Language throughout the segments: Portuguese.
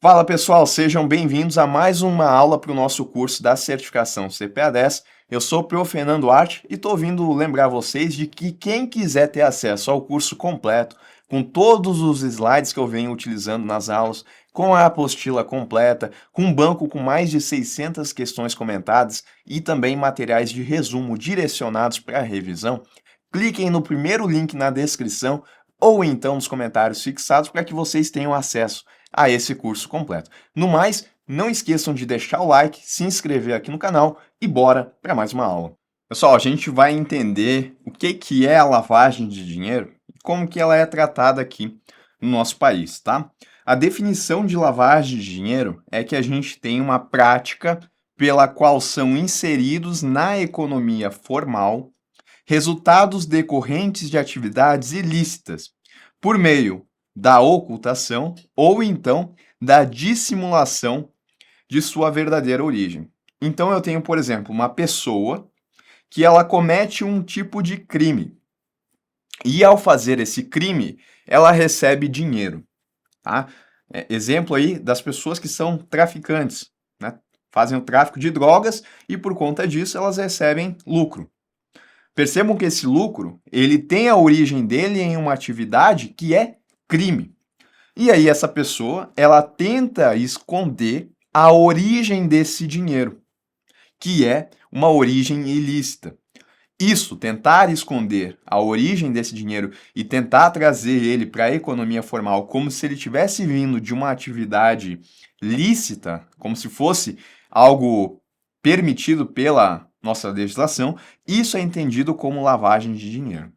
Fala pessoal, sejam bem-vindos a mais uma aula para o nosso curso da certificação CPA10. Eu sou o Prof. Fernando Arte e estou vindo lembrar vocês de que quem quiser ter acesso ao curso completo, com todos os slides que eu venho utilizando nas aulas, com a apostila completa, com um banco com mais de 600 questões comentadas e também materiais de resumo direcionados para a revisão, cliquem no primeiro link na descrição ou então nos comentários fixados para que vocês tenham acesso a esse curso completo. No mais, não esqueçam de deixar o like, se inscrever aqui no canal e bora para mais uma aula. Pessoal, a gente vai entender o que é a lavagem de dinheiro e como que ela é tratada aqui no nosso país, tá? A definição de lavagem de dinheiro é que a gente tem uma prática pela qual são inseridos na economia formal resultados decorrentes de atividades ilícitas por meio da ocultação ou então da dissimulação de sua verdadeira origem. Então eu tenho, por exemplo, uma pessoa que ela comete um tipo de crime e ao fazer esse crime, ela recebe dinheiro, tá? Exemplo aí das pessoas que são traficantes, né? Fazem o tráfico de drogas e por conta disso elas recebem lucro. Percebam que esse lucro, ele tem a origem dele em uma atividade que é crime. E aí essa pessoa, ela tenta esconder a origem desse dinheiro, que é uma origem ilícita. Isso, tentar esconder a origem desse dinheiro e tentar trazer ele para a economia formal como se ele tivesse vindo de uma atividade lícita, como se fosse algo permitido pela nossa legislação, isso é entendido como lavagem de dinheiro.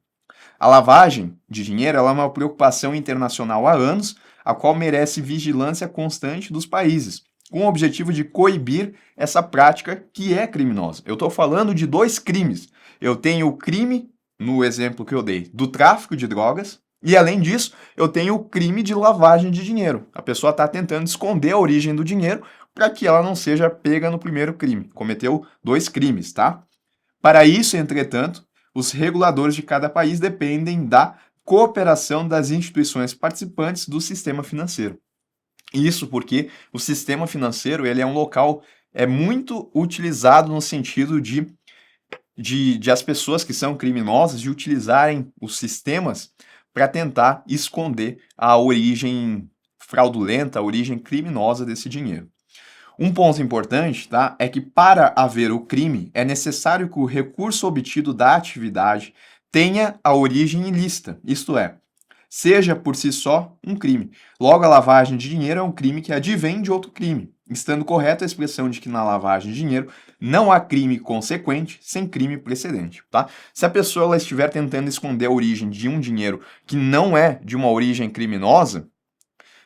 A lavagem de dinheiro ela é uma preocupação internacional há anos, a qual merece vigilância constante dos países, com o objetivo de coibir essa prática que é criminosa. Eu estou falando de dois crimes. Eu tenho o crime, no exemplo que eu dei, do tráfico de drogas, e além disso, eu tenho o crime de lavagem de dinheiro. A pessoa está tentando esconder a origem do dinheiro para que ela não seja pega no primeiro crime. Cometeu dois crimes, tá? Para isso, entretanto, os reguladores de cada país dependem da cooperação das instituições participantes do sistema financeiro. Isso porque o sistema financeiro ele é um local muito utilizado no sentido de as pessoas que são criminosas de utilizarem os sistemas para tentar esconder a origem fraudulenta, a origem criminosa desse dinheiro. Um ponto importante, tá, é que para haver o crime é necessário que o recurso obtido da atividade tenha a origem ilícita, isto é, seja por si só um crime. Logo, a lavagem de dinheiro é um crime que advém de outro crime, estando correta a expressão de que na lavagem de dinheiro não há crime consequente sem crime precedente, tá? Se a pessoa ela estiver tentando esconder a origem de um dinheiro que não é de uma origem criminosa,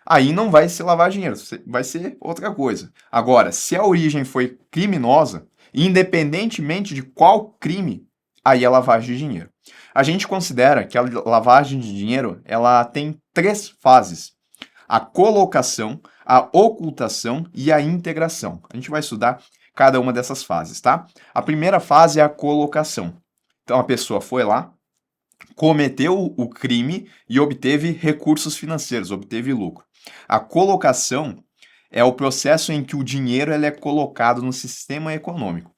aí não vai ser lavar dinheiro, vai ser outra coisa. Agora, se a origem foi criminosa, independentemente de qual crime, aí é lavagem de dinheiro. A gente considera que a lavagem de dinheiro ela tem três fases: a colocação, a ocultação e a integração. A gente vai estudar cada uma dessas fases, tá? A primeira fase é a colocação. Então a pessoa foi lá, cometeu o crime e obteve recursos financeiros, obteve lucro. A colocação é o processo em que o dinheiro ele é colocado no sistema econômico.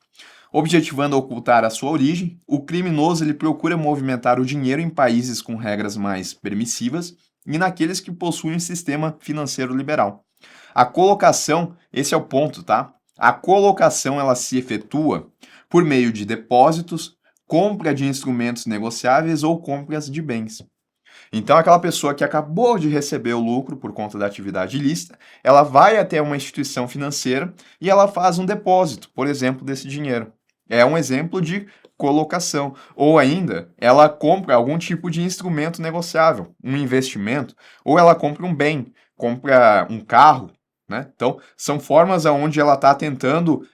Objetivando ocultar a sua origem, o criminoso ele procura movimentar o dinheiro em países com regras mais permissivas e naqueles que possuem um sistema financeiro liberal. A colocação, esse é o ponto, tá? A colocação ela se efetua por meio de depósitos, compra de instrumentos negociáveis ou compras de bens. Então, aquela pessoa que acabou de receber o lucro por conta da atividade ilícita, ela vai até uma instituição financeira e ela faz um depósito, por exemplo, desse dinheiro. É um exemplo de colocação. Ou ainda, ela compra algum tipo de instrumento negociável, um investimento, ou ela compra um bem, compra um carro, né? Então, são formas onde ela está tentando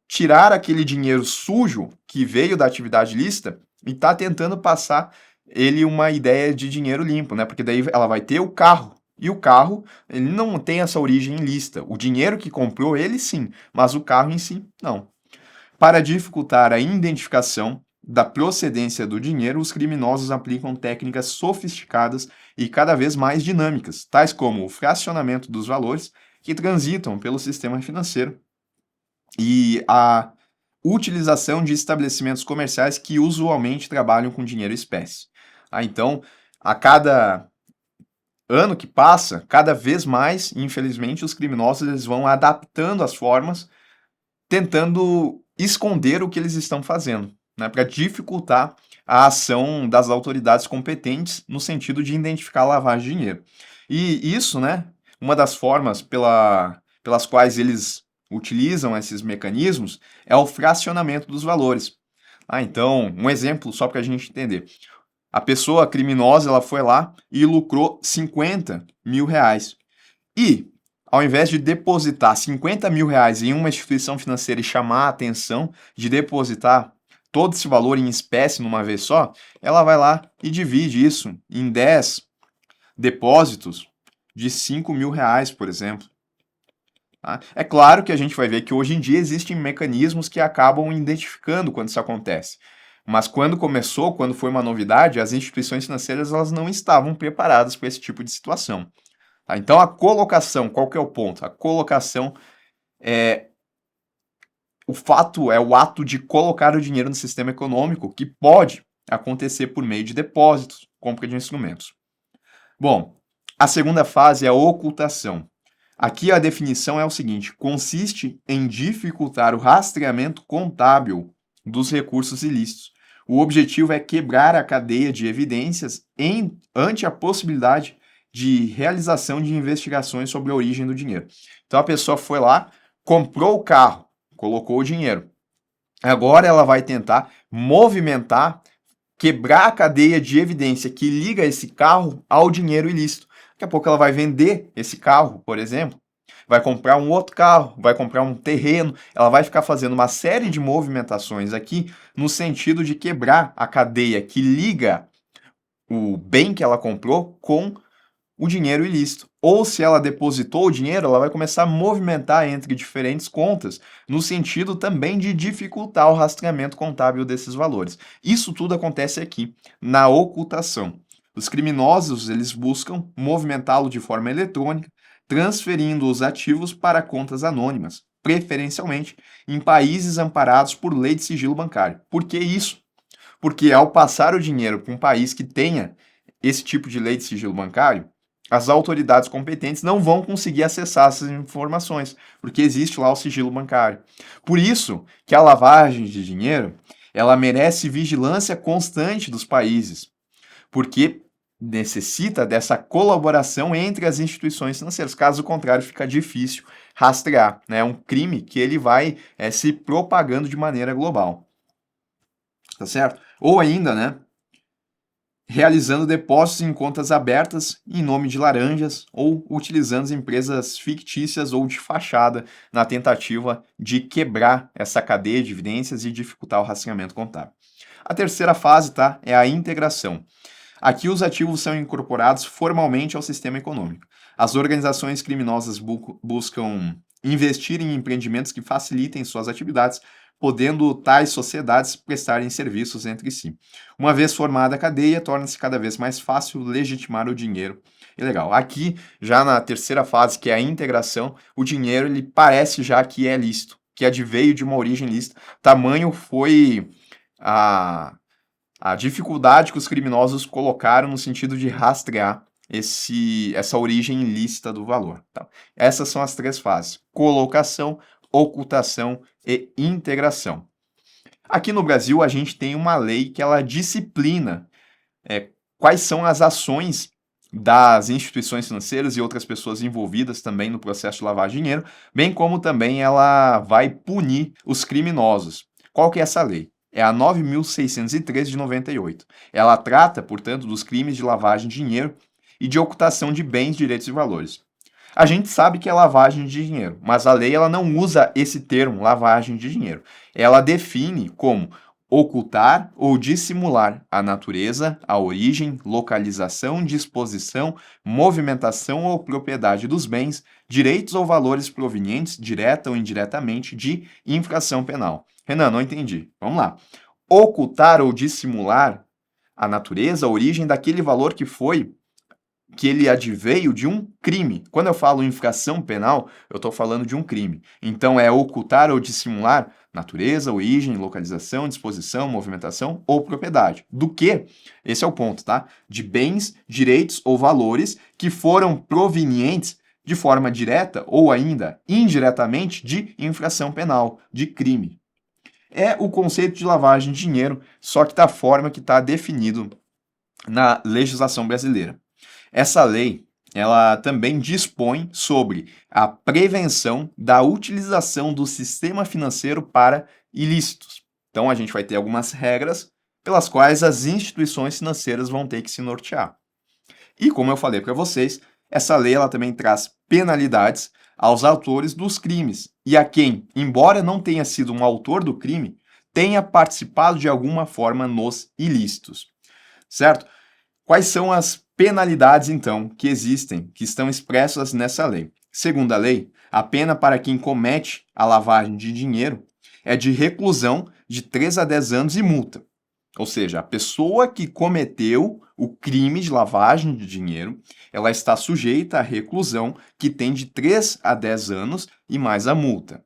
tirar aquele dinheiro sujo que veio da atividade ilícita e está tentando passar ele uma ideia de dinheiro limpo, né? Porque daí ela vai ter o carro. E o carro, ele não tem essa origem ilícita. O dinheiro que comprou, ele sim, mas o carro em si, não. Para dificultar a identificação da procedência do dinheiro, os criminosos aplicam técnicas sofisticadas e cada vez mais dinâmicas, tais como o fracionamento dos valores, que transitam pelo sistema financeiro e a utilização de estabelecimentos comerciais que usualmente trabalham com dinheiro espécie. Então, a cada ano que passa, cada vez mais, infelizmente, os criminosos eles vão adaptando as formas, tentando esconder o que eles estão fazendo, né, para dificultar a ação das autoridades competentes no sentido de identificar a lavagem de dinheiro. E isso, né, uma das formas pelas quais eles utilizam esses mecanismos é o fracionamento dos valores. Então, um exemplo só para a gente entender. A pessoa criminosa ela foi lá e lucrou 50 mil reais. E, ao invés de depositar 50 mil reais em uma instituição financeira e chamar a atenção de depositar todo esse valor em espécie numa vez só, ela vai lá e divide isso em 10 depósitos de 5 mil reais, por exemplo. Tá? É claro que a gente vai ver que hoje em dia existem mecanismos que acabam identificando quando isso acontece. Mas quando começou, quando foi uma novidade, as instituições financeiras elas não estavam preparadas para esse tipo de situação. Tá? Então a colocação, qual que é o ponto? A colocação é o ato de colocar o dinheiro no sistema econômico, que pode acontecer por meio de depósitos, compra de instrumentos. Bom, a segunda fase é a ocultação. Aqui a definição é o seguinte: consiste em dificultar o rastreamento contábil dos recursos ilícitos. O objetivo é quebrar a cadeia de evidências ante a possibilidade de realização de investigações sobre a origem do dinheiro. Então a pessoa foi lá, comprou o carro, colocou o dinheiro. Agora ela vai tentar movimentar, quebrar a cadeia de evidência que liga esse carro ao dinheiro ilícito. Daqui a pouco ela vai vender esse carro, por exemplo, vai comprar um outro carro, vai comprar um terreno, ela vai ficar fazendo uma série de movimentações aqui no sentido de quebrar a cadeia que liga o bem que ela comprou com o dinheiro ilícito. Ou se ela depositou o dinheiro, ela vai começar a movimentar entre diferentes contas, no sentido também de dificultar o rastreamento contábil desses valores. Isso tudo acontece aqui, na ocultação. Os criminosos, eles buscam movimentá-lo de forma eletrônica, transferindo os ativos para contas anônimas, preferencialmente em países amparados por lei de sigilo bancário. Por que isso? Porque ao passar o dinheiro para um país que tenha esse tipo de lei de sigilo bancário, as autoridades competentes não vão conseguir acessar essas informações, porque existe lá o sigilo bancário. Por isso que a lavagem de dinheiro, ela merece vigilância constante dos países, porque necessita dessa colaboração entre as instituições financeiras. Caso contrário, fica difícil rastrear. É um crime que ele vai se propagando de maneira global. Tá certo? Ou ainda, né? Realizando depósitos em contas abertas em nome de laranjas ou utilizando empresas fictícias ou de fachada na tentativa de quebrar essa cadeia de evidências e dificultar o rastreamento contábil. A terceira fase, tá, é a integração. Aqui os ativos são incorporados formalmente ao sistema econômico. As organizações criminosas buscam investir em empreendimentos que facilitem suas atividades, podendo tais sociedades prestarem serviços entre si. Uma vez formada a cadeia, torna-se cada vez mais fácil legitimar o dinheiro ilegal. Aqui, já na terceira fase, que é a integração, o dinheiro ele parece já que é lícito, que veio de uma origem lícita. Tamanho foi a dificuldade que os criminosos colocaram no sentido de rastrear essa origem ilícita do valor. Tá? Essas são as três fases: colocação, ocultação e integração. Aqui no Brasil, a gente tem uma lei que ela disciplina quais são as ações das instituições financeiras e outras pessoas envolvidas também no processo de lavar dinheiro, bem como também ela vai punir os criminosos. Qual que é essa lei? É a 9.613 de 98. Ela trata, portanto, dos crimes de lavagem de dinheiro e de ocultação de bens, direitos e valores. A gente sabe que é lavagem de dinheiro, mas a lei ela não usa esse termo, lavagem de dinheiro. Ela define como ocultar ou dissimular a natureza, a origem, localização, disposição, movimentação ou propriedade dos bens, direitos ou valores provenientes, direta ou indiretamente, de infração penal. Renan, não entendi. Vamos lá. Ocultar ou dissimular a natureza, a origem daquele valor que foi que ele adveio de um crime. Quando eu falo infração penal, eu estou falando de um crime. Então, é ocultar ou dissimular natureza, origem, localização, disposição, movimentação ou propriedade. Do que? Esse é o ponto, tá? De bens, direitos ou valores que foram provenientes de forma direta ou ainda indiretamente de infração penal, de crime. É o conceito de lavagem de dinheiro, só que da forma que está definido na legislação brasileira. Essa lei, ela também dispõe sobre a prevenção da utilização do sistema financeiro para ilícitos. Então, a gente vai ter algumas regras pelas quais as instituições financeiras vão ter que se nortear. E, como eu falei para vocês, essa lei ela também traz penalidades aos autores dos crimes e a quem, embora não tenha sido um autor do crime, tenha participado de alguma forma nos ilícitos. Certo? Quais são as penalidades, então, que existem, que estão expressas nessa lei? Segundo a lei, a pena para quem comete a lavagem de dinheiro é de reclusão de 3 a 10 anos e multa. Ou seja, a pessoa que cometeu o crime de lavagem de dinheiro, ela está sujeita à reclusão que tem de 3 a 10 anos e mais a multa.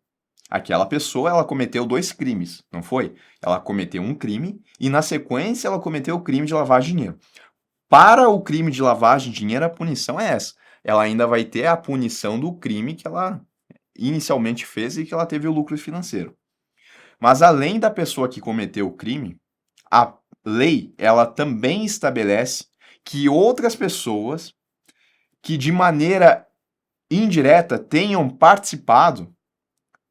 Aquela pessoa, ela cometeu 2 crimes, não foi? Ela cometeu um crime e, na sequência, ela cometeu o crime de lavagem de dinheiro. Para o crime de lavagem de dinheiro, a punição é essa. Ela ainda vai ter a punição do crime que ela inicialmente fez e que ela teve o lucro financeiro. Mas além da pessoa que cometeu o crime, a lei, ela também estabelece que outras pessoas que de maneira indireta tenham participado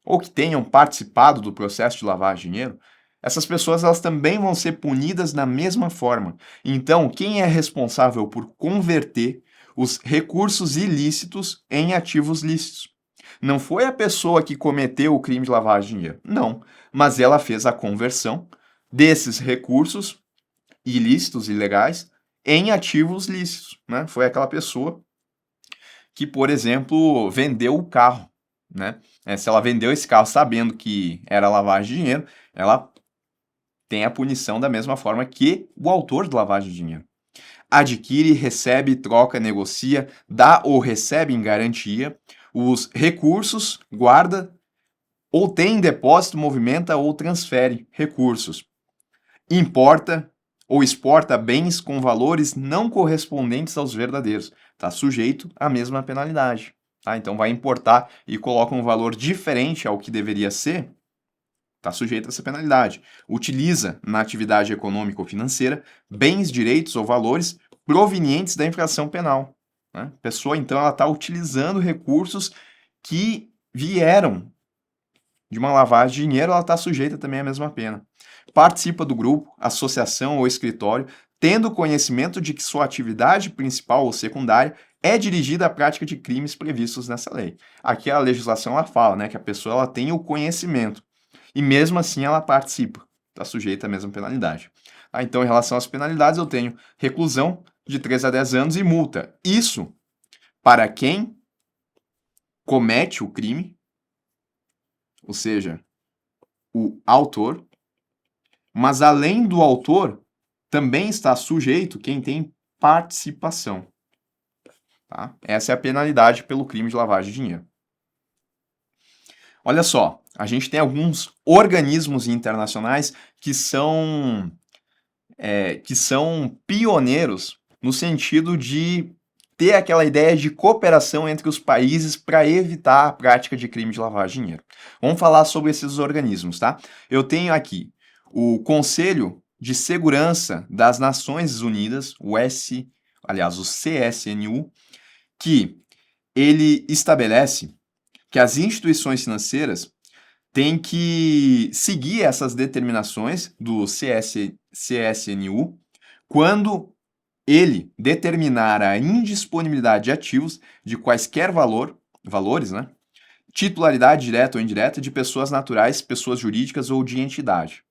ou que tenham participado do processo de lavagem de dinheiro, essas pessoas elas também vão ser punidas da mesma forma. Então, quem é responsável por converter os recursos ilícitos em ativos lícitos? Não foi a pessoa que cometeu o crime de lavagem de dinheiro, não, mas ela fez a conversão desses recursos ilícitos, ilegais, em ativos lícitos, né? Foi aquela pessoa que, por exemplo, vendeu o carro, né? Se ela vendeu esse carro sabendo que era lavagem de dinheiro, ela tem a punição da mesma forma que o autor de lavagem de dinheiro. Adquire, recebe, troca, negocia, dá ou recebe em garantia os recursos, guarda ou tem em depósito, movimenta ou transfere recursos. Importa ou exporta bens com valores não correspondentes aos verdadeiros. Está sujeito à mesma penalidade. Tá? Então vai importar e coloca um valor diferente ao que deveria ser, está sujeito a essa penalidade. Utiliza na atividade econômica ou financeira bens, direitos ou valores provenientes da infração penal. Né? A pessoa, então, ela está utilizando recursos que vieram de uma lavagem de dinheiro, ela está sujeita também à mesma pena. Participa do grupo, associação ou escritório, tendo conhecimento de que sua atividade principal ou secundária é dirigida à prática de crimes previstos nessa lei. Aqui a legislação ela fala, né, que a pessoa ela tem o conhecimento e mesmo assim ela participa, está sujeita à mesma penalidade. Então, em relação às penalidades, eu tenho reclusão de 3 a 10 anos e multa. Isso para quem comete o crime, ou seja, o autor, mas além do autor, também está sujeito quem tem participação. Tá? Essa é a penalidade pelo crime de lavagem de dinheiro. Olha só, a gente tem alguns organismos internacionais que são pioneiros no sentido de ter aquela ideia de cooperação entre os países para evitar a prática de crime de lavagem de dinheiro. Vamos falar sobre esses organismos, tá? Eu tenho aqui o Conselho de Segurança das Nações Unidas, o CSNU, que ele estabelece que as instituições financeiras têm que seguir essas determinações do CSNU quando ele determinar a indisponibilidade de ativos de quaisquer valores, né? Titularidade direta ou indireta de pessoas naturais, pessoas jurídicas ou de entidade.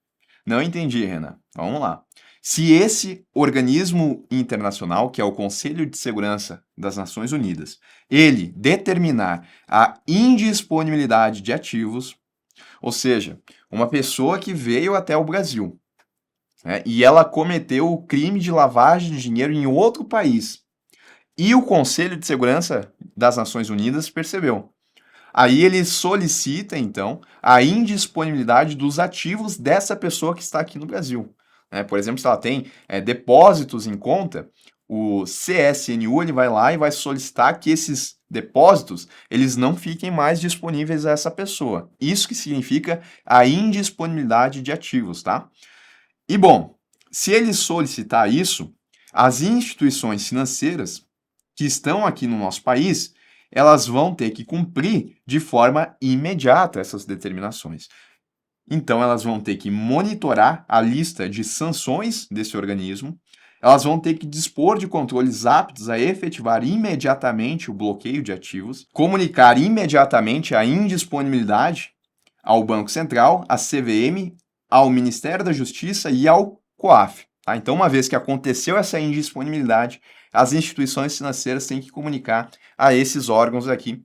Não entendi, Renan. Vamos lá. Se esse organismo internacional, que é o Conselho de Segurança das Nações Unidas, ele determinar a indisponibilidade de ativos, ou seja, uma pessoa que veio até o Brasil, né, e ela cometeu o crime de lavagem de dinheiro em outro país, E o Conselho de Segurança das Nações Unidas percebeu. Aí ele solicita, então, a indisponibilidade dos ativos dessa pessoa que está aqui no Brasil. Né? Por exemplo, se ela tem depósitos em conta, o CSNU ele vai lá e vai solicitar que esses depósitos eles não fiquem mais disponíveis a essa pessoa. Isso que significa a indisponibilidade de ativos, tá? E bom, se ele solicitar isso, as instituições financeiras que estão aqui no nosso país, elas vão ter que cumprir de forma imediata essas determinações. Então, elas vão ter que monitorar a lista de sanções desse organismo, elas vão ter que dispor de controles aptos a efetivar imediatamente o bloqueio de ativos, comunicar imediatamente a indisponibilidade ao Banco Central, à CVM, ao Ministério da Justiça e ao COAF. Tá? Então, uma vez que aconteceu essa indisponibilidade, as instituições financeiras têm que comunicar a esses órgãos aqui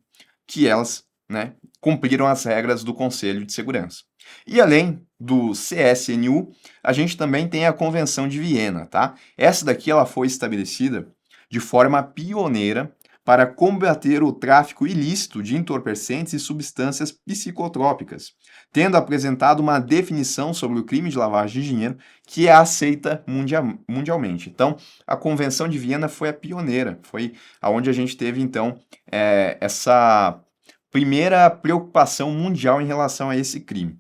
que elas, né, cumpriram as regras do Conselho de Segurança. E além do CSNU, a gente também tem a Convenção de Viena, tá? Essa daqui ela foi estabelecida de forma pioneira para combater o tráfico ilícito de entorpecentes e substâncias psicotrópicas, tendo apresentado uma definição sobre o crime de lavagem de dinheiro que é aceita mundialmente. Então, a Convenção de Viena foi a pioneira, foi aonde a gente teve, então, essa primeira preocupação mundial em relação a esse crime.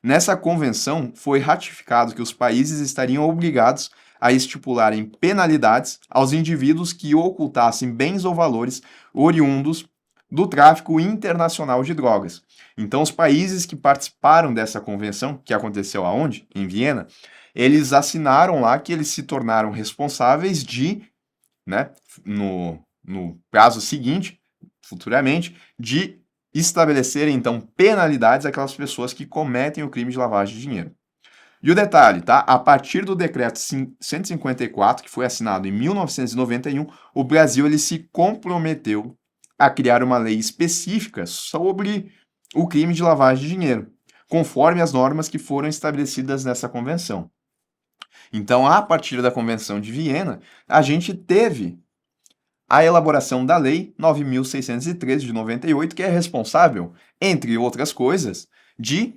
Nessa convenção, foi ratificado que os países estariam obrigados a estipularem penalidades aos indivíduos que ocultassem bens ou valores oriundos do tráfico internacional de drogas. Então, os países que participaram dessa convenção, que aconteceu aonde? Em Viena, eles assinaram lá que eles se tornaram responsáveis de, né, no prazo seguinte, futuramente, de estabelecer, então, penalidades àquelas pessoas que cometem o crime de lavagem de dinheiro. E o detalhe, tá? A partir do decreto 154, que foi assinado em 1991, o Brasil ele se comprometeu a criar uma lei específica sobre o crime de lavagem de dinheiro, conforme as normas que foram estabelecidas nessa convenção. Então, a partir da Convenção de Viena, a gente teve a elaboração da Lei 9.613 de 98, que é responsável, entre outras coisas, de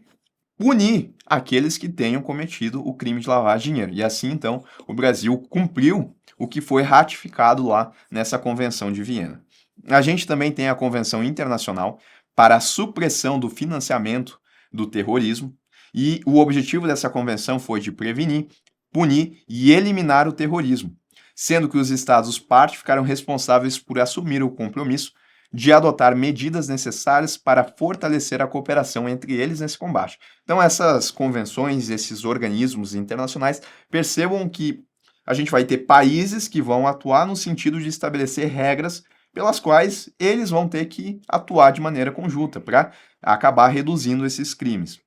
punir aqueles que tenham cometido o crime de lavagem de dinheiro. E assim, então, o Brasil cumpriu o que foi ratificado lá nessa Convenção de Viena. A gente também tem a Convenção Internacional para a Supressão do Financiamento do Terrorismo, e o objetivo dessa convenção foi de prevenir, punir e eliminar o terrorismo, sendo que os Estados parte ficaram responsáveis por assumir o compromisso de adotar medidas necessárias para fortalecer a cooperação entre eles nesse combate. Então, essas convenções, esses organismos internacionais, percebam que a gente vai ter países que vão atuar no sentido de estabelecer regras pelas quais eles vão ter que atuar de maneira conjunta para acabar reduzindo esses crimes.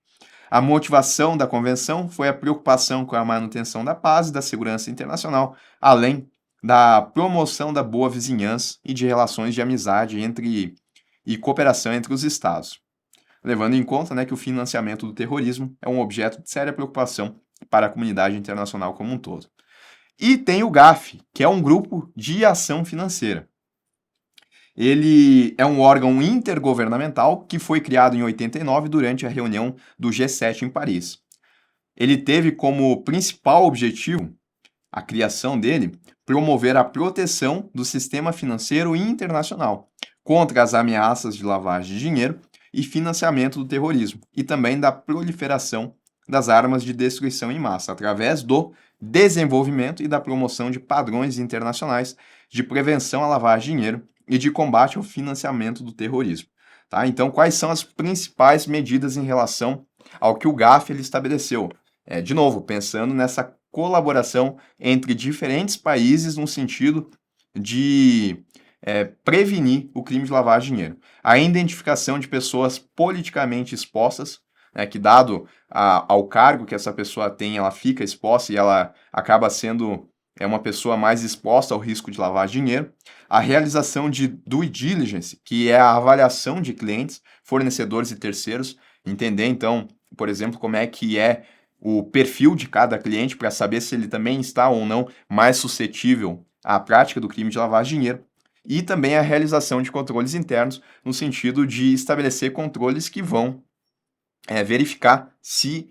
A motivação da convenção foi a preocupação com a manutenção da paz e da segurança internacional, além da promoção da boa vizinhança e de relações de amizade e cooperação entre os Estados, levando em conta, né, que o financiamento do terrorismo é um objeto de séria preocupação para a comunidade internacional como um todo. E tem o GAF, que é um grupo de ação financeira. Ele é um órgão intergovernamental que foi criado em 89 durante a reunião do G7 em Paris. Ele teve como principal objetivo, a criação dele, promover a proteção do sistema financeiro internacional contra as ameaças de lavagem de dinheiro e financiamento do terrorismo, e também da proliferação das armas de destruição em massa, através do desenvolvimento e da promoção de padrões internacionais de prevenção à lavagem de dinheiro e de combate ao financiamento do terrorismo. Tá? Então, quais são as principais medidas em relação ao que o GAF ele estabeleceu? De novo, pensando nessa colaboração entre diferentes países no sentido de prevenir o crime de lavagem de dinheiro. A identificação de pessoas politicamente expostas, né, que dado ao cargo que essa pessoa tem, ela fica exposta e ela acaba sendo uma pessoa mais exposta ao risco de lavar dinheiro. A realização de due diligence, que é a avaliação de clientes, fornecedores e terceiros, entender então, por exemplo, como é que é o perfil de cada cliente para saber se ele também está ou não mais suscetível à prática do crime de lavagem de dinheiro. e também a realização de controles internos, no sentido de estabelecer controles que vão verificar se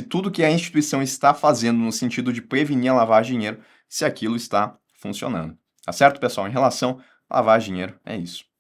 tudo que a instituição está fazendo no sentido de prevenir a lavagem de dinheiro, se aquilo está funcionando. Tá certo, pessoal? Em relação a lavar dinheiro, é isso.